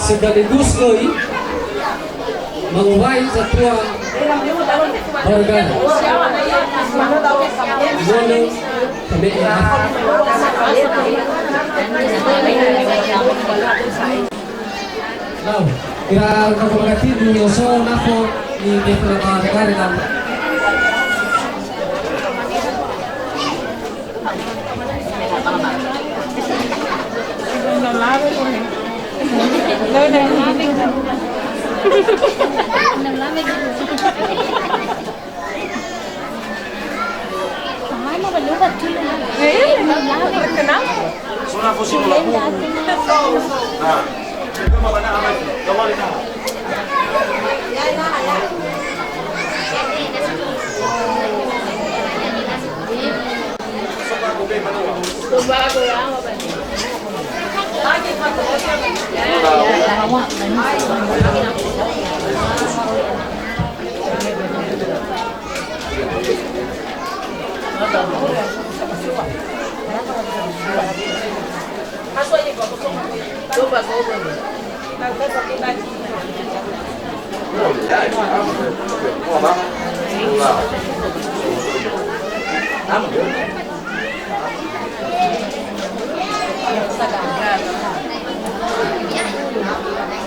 sekaligus euy mengurai satuan organ mono Now, kira kapagati ni Yoso nako ni Metro Managari ng Sudah pusing lagu. Nah, itu mau mana amat? Kawal ina. Coba aku ya, apa ini? Lagi foto. Masuk aja gua kosong. Coba. Kita pakai baju.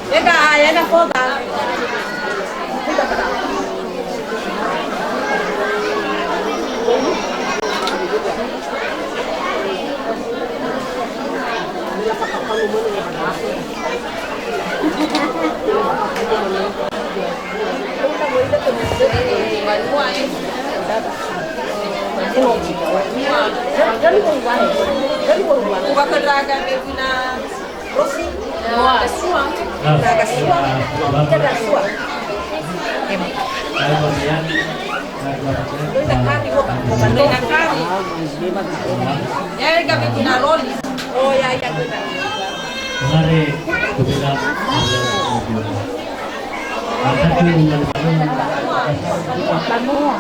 Ya kak, ya nak foto. Buka kedraga Bebina Rossi. Kasua. Ya, kami Bebina Rolli. Oh ya, benar. Mari kita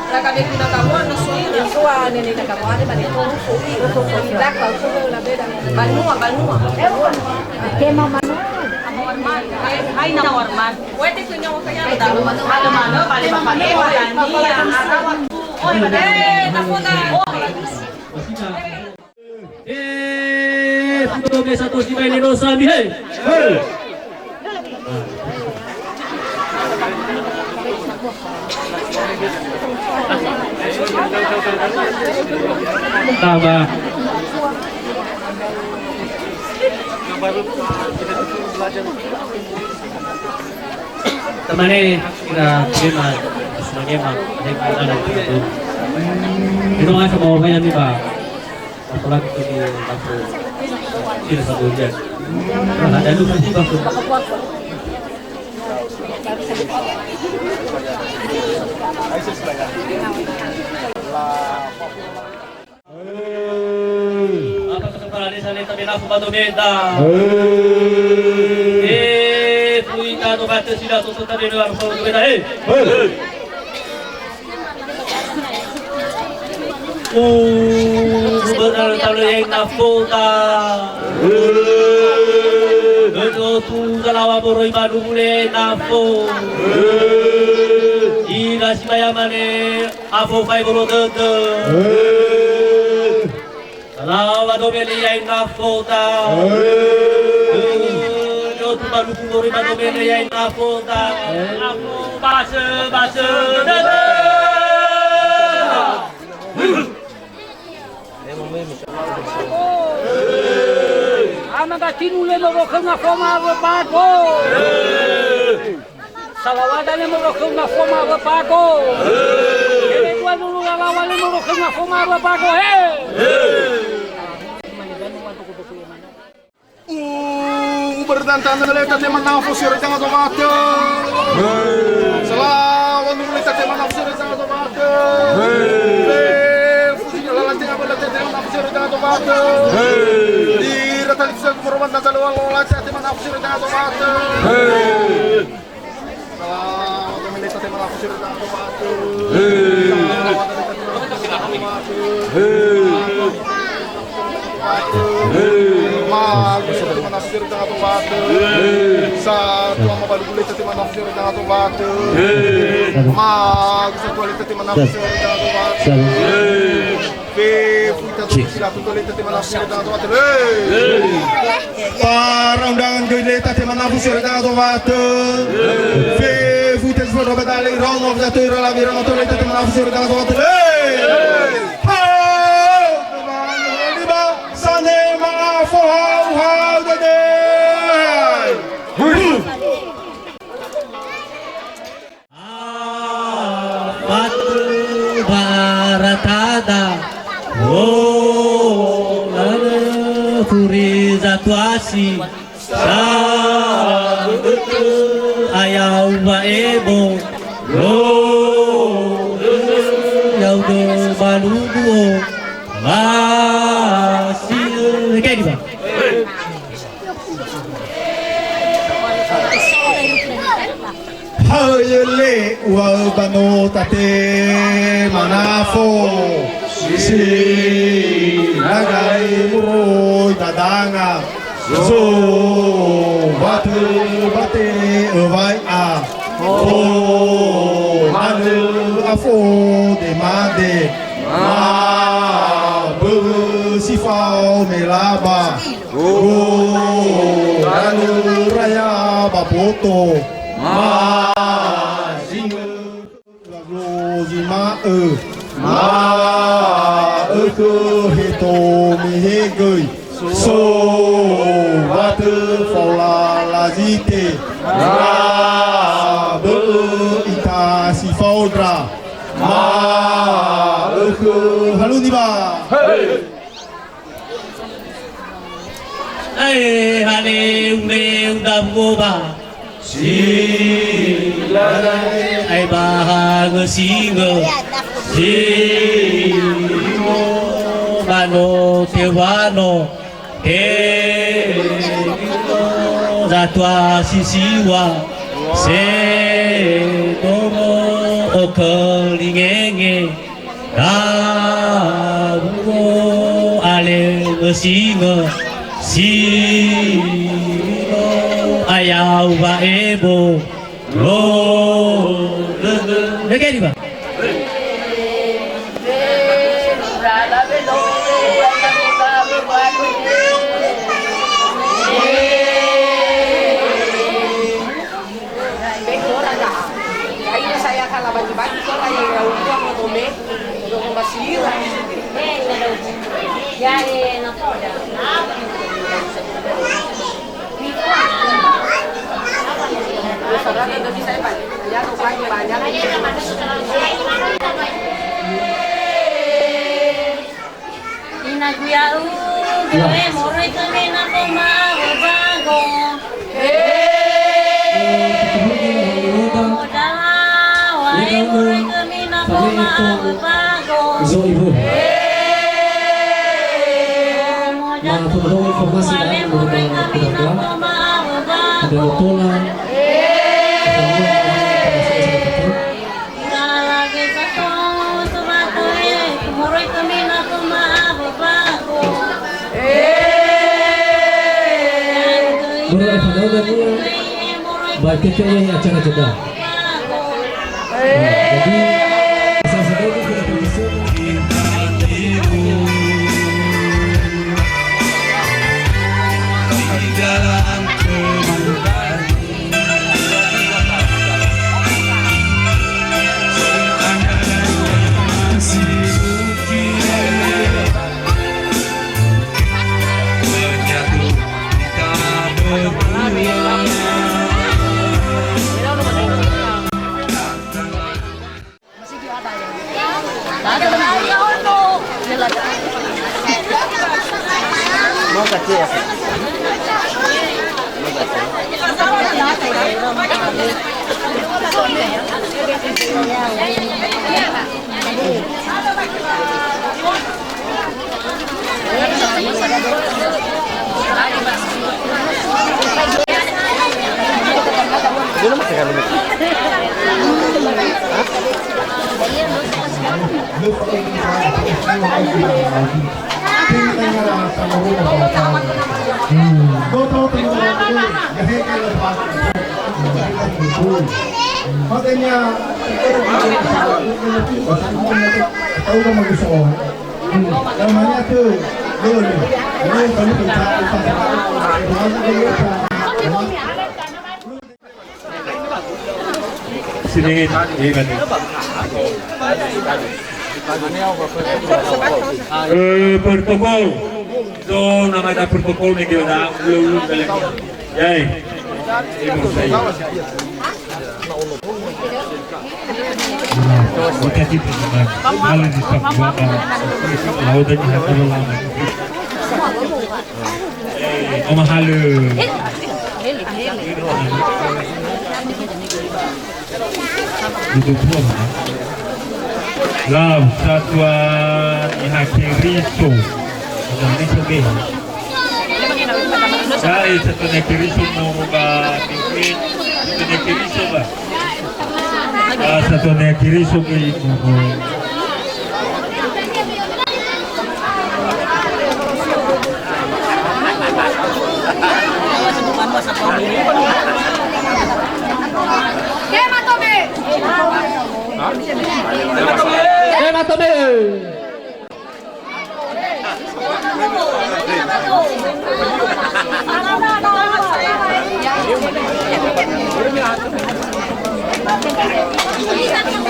Là kami kuna kamuan na suira. Suwa ni kamuan ni itu suwi. Dak kalau suwi la beda. Banua. Tema mano. Ay na warman. Pwede ko nyo kaya daw. Ano mano, bali mapane magani. Oy, bade, naputa. Satu si main Rosa ni hey. Tama. Teman ini kita gimana? Semuanya ada itu. Itu nggak semua orang nih pak. Apalagi itu di bangku tidak satu jam. Ada lupa sih bangku. Apa kesempatan di sana tapi nak bantu beda. Puita tu kata sudah susu tadi luar bantu beda. Benar kalau yang nafota. Betul tu kalau boroi baru mulai nafo. Ira si bayar mana? Apa fai boro dede? Kalau ada beli yang nafota. Betul tu baru boroi baru beli yang nafota. Aku basa dede. Anak tinule merokok na forma berpago. Salawatnya merokok na forma berpago. Ini dua dulu lawannya merokok na forma berpago. Berdantan naleta teman nafsu jangan tomate. Selawan naleta teman nafsu jangan tomate. Fusinya lalati apa teman nafsu jangan tomate. Ira tali bisa korban dan lawan lola teman nafsu jangan tomate. Selawan naleta teman nafsu jangan tomate. Mal, bisa terima nasir dengan tomat. Sa balugulita ti manafsir da to bat mag sa tualita ti manafsir da to bat fe fuita to sila to tualita ti manafsir da to bat para undangan gelita ti manafsir da to bat fe fuita to badali round of the tour la virano tualita ti manafsir da to bat Sane mga fuhaw the day Batu baratada oh lana puri zatuasi sangutu ayaw baebo oh yaw do balugo masih kayak gimana? Hayele wa bano tate manafo si nagai muro dadanga so batu bate vai a oh manu afo de made ma bu sifau melaba oh anu raya bapoto ma zinga lo zima ma ke hito mi hegoi so batu fola lazite ma bu ita sifodra ma ke haluniba Hey, hale unde undam goba sila ai bahang singa simo mano tewano zatua sisiwa se tomo okalingenge dawo ale singa sino ayaw baebo lo lagi di ba? Saya kalau bagi-bagi kalau yang uang mau tome, udah masih ya enak udah. Saudara tidak bisa Pak. Ya upahnya banyak. Inaguya gue moro itu mina koma bago. Zo ibu. Maaf informasi dari ada motolan. Baik kita yang acara jeda. Jadi saya itu kita bisa dalam kemudahan masih mungkin menyatu kita berdua. Mau kecil ya? Belum makan ini. Makanya tahu kan bagus orang. Namanya tuh boleh. Ini kalau kita sini ini kan. Protokol. So namanya protokol ni kita belum balik. Yai. Ibu saya. Terima kasih teman. Malah di sebuah lautan yang terlalu. Oma halo. Duduk semua. Lam satuan Ihakiriso. Ini sebih. Saya satuan Ihakiriso mau buka pimpin. Satuan Ihakiriso bah. Satuan Ihakiriso ini.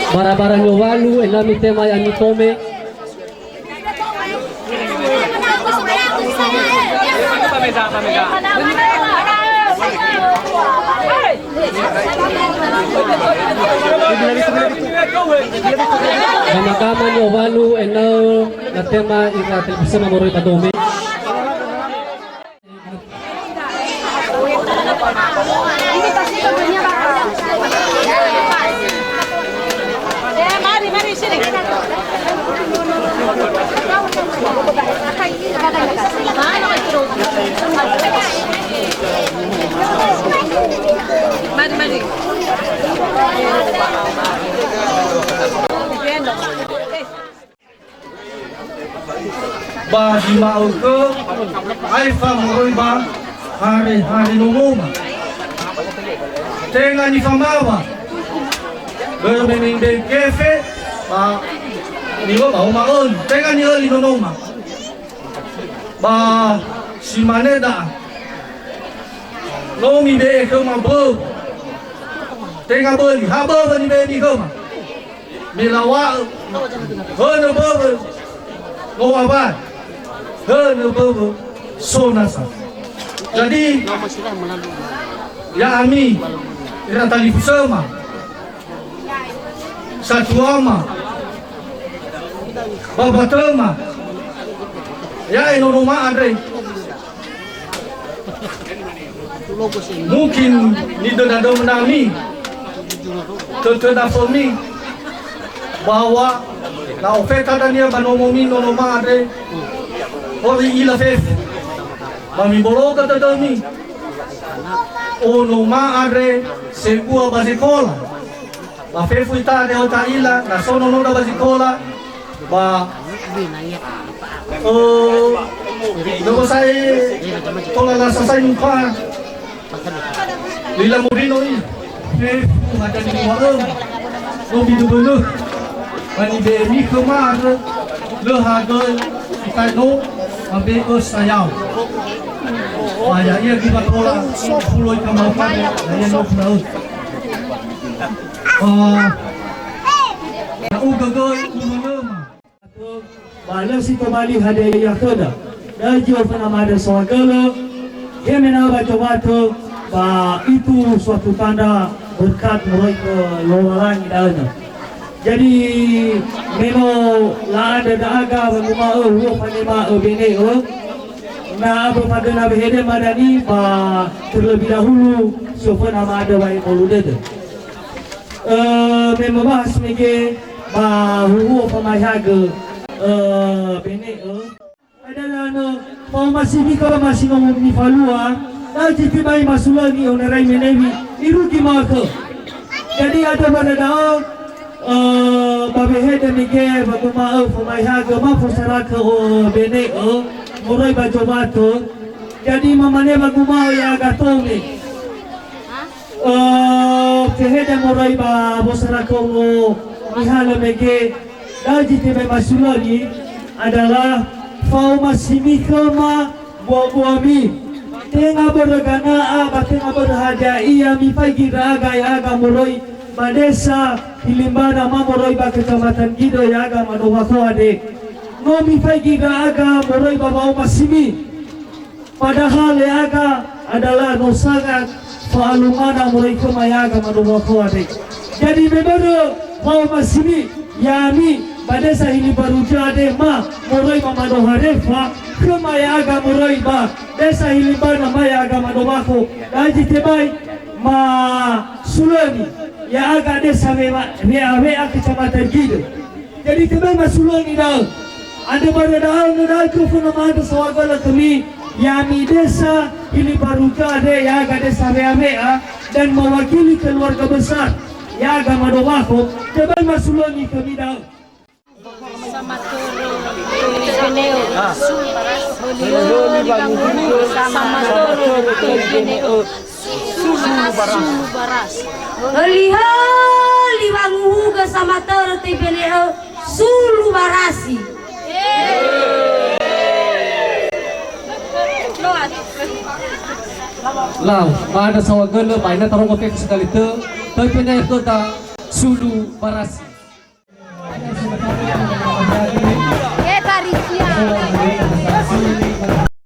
Barang-barang walu enami tema yang mitome. Kama-kama nyo walu enau na tema ina televisi mamoroy padome. Mari sini. Mari. Ba di mau ke Aifa muroi ba hari nunguma tenga ni famawa bermain di cafe ba ni ba maon tenga ni ali nunguma ba si maneda no mi be ke ma bo tenga beli haba ni be ni ke ma milawa hono bo no apa Hene sonasa. Jadi ya ami kita tali bersama satu ama bapa tema ya ino rumah Andre mungkin ni dada menami terdafomi bahwa na oferta dan dia banomomi no rumah Andre Ori ila fef, mami boloka tadami. Ono maare segua basikola. Ba fefu itade ota ila na sono noda basikola. Ba dogo sai tola la sasai mpa. Lila morino i. Fefu ada di warung. No bidu bulu. Mani be mi kemar. Le hagel kita no ambil sayau. Ayah ia kita tolak pulau ikan makan ayah nak laut. Nak ugagal umanama. Balang si kembali hadiah kada. Dan jauh pernah ada segala. Dia menawa coba itu suatu tanda berkat mereka lorang dana. Jadi memang lah ada dahaga berumah ruh panema bene na apa pada nabi hede madani ba terlebih dahulu sofa nama ada baik maulude memang bahas mege ba ruh pemahaga bene adalah masih ni kalau masih ngomong ni falua dah jadi bayi masulani onerai menevi iruki maka jadi ada pada dah babehede mige baguma pemahaga ma forsaraka bene mulai baca batu, jadi mamane bagumau ya gatome. Keheda morai ba bosara kongo mihala mege daji tebe masulani adalah fauma simikama buami tengah bergana aba tengah berhada iya mi pagi raga ya aga morai madesa hilimbana mamoroi ba kecamatan Gido ya aga madowako ade no mi pagi raga morai ba mau masimi padahal ya aga adalah no sangat faalumana mulai kemayaga madowako ade jadi bebedo mau masimi yami badesa ini baru jade ma mulai mamadoharefa kemayaga mulai ba desa ini bana mayaga madowako daji tebai ma sulani ya aga desa mewa kecamatan Gido jadi tebai ma sulani dah ada pada dah kufuna mada sawagala kami Yami desa ini baru kade ya aga desa mea dan mewakili keluarga besar ya aga madowako tebai masuloni kami dah Sama toro Teneo sama toro Teneo Sulu baras Lihat liwanguhuga sama toro Teneo Sulu barasi Lau, ada sawagala baina tarong otek sekali te, tapi na ito ta sulu barasi.